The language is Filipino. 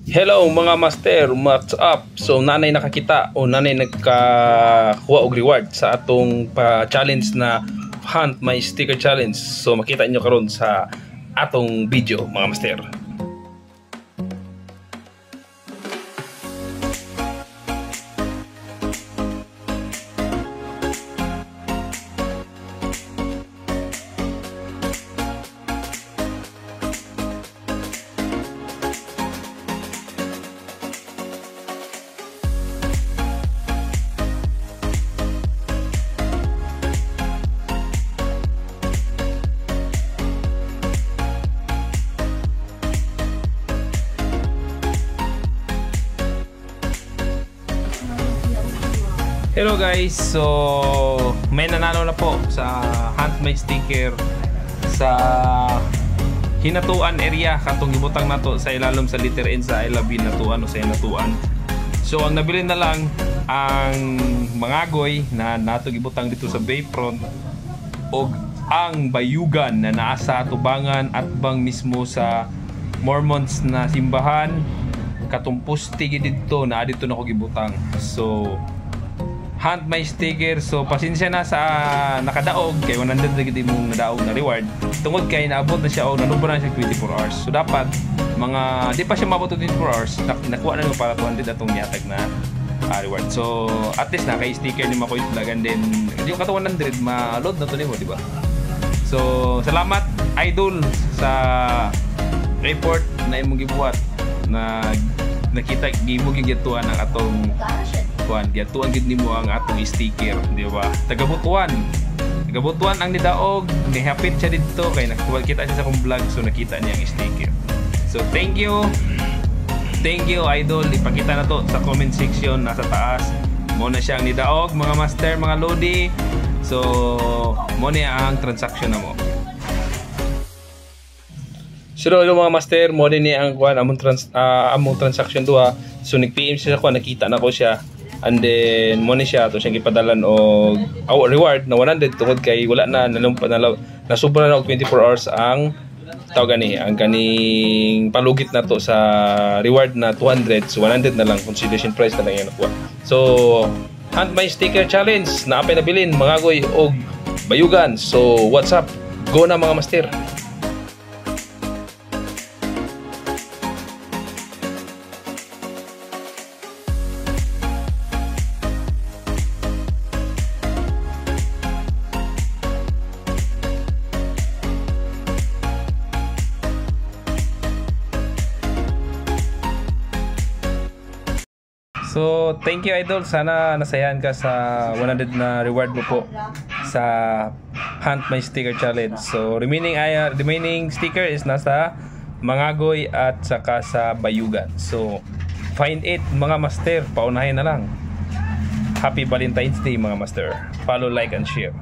Hello mga master, what's up? So nanay nakakita o nanay nagkakuha og reward sa atong pa-challenge na Hunt My Sticker Challenge. So makita nyo karon sa atong video mga master. Hello guys, so may nanalo na po sa Hunt My Sticker sa Hinatuan area katong gibutang nato sa ilalom sa letter N sa I Love Hinatuan o sa Hinatuan. So ang nabili na lang ang mangagoy na nato gibutang dito sa Bayfront o ang bayugan na naa sa tubangan at bang mismo sa Mormons na simbahan katong poste dito na dito na ko gibutang. So Hunt My Sticker. So pasensya na sa nakadaog kay 100 na gid imong nadaog na reward. Tungod kay naabot na siya o nanubra na siya 24 hours. So dapat mga di pa siya maabot 24 hours, nakuha na mo para 200 atong niatag na reward. So at least na kay sticker ni makoy lagan din. Yung kato 100 ma-load na to nimo, di ba? So salamat idol sa report na imong gibuhat na nakita gimo gigituan ang atong kuan gituan gid nimo ang atong sticker, di ba? Tagabutuan ang nidaog, nihapit siya dito kay nakita siya sa akong vlog, so nakita niya ang sticker. So thank you idol, ipakita na to sa comment section nasa taas. Mo na siyang nidaog mga master, mga lodi. So mo na ang transaction na mo. So mga master, mo din ang kuan among transaction duha. So nag-PM siya ko, nakita na ko siya. And then mo ni siya to siyang gipadalan og reward na 100 tungod kay wala na nasubra na og 24 hours ang tawag gani ang kaning palugit na to sa reward na 200. So 100 na lang, consideration price na lang yan nakuha. So Hunt My Sticker Challenge na apay nabilin mangagoy og bayugan. So what's up, go na mga master. So, thank you idol. Sana nasayahan ka sa 100 na reward mo po sa Hunt My Sticker Challenge. So, remaining sticker is nasa Mangagoy at saka sa Bayugan. So, find it mga master. Paunahin na lang. Happy Valentine's Day mga master. Follow, like, and share.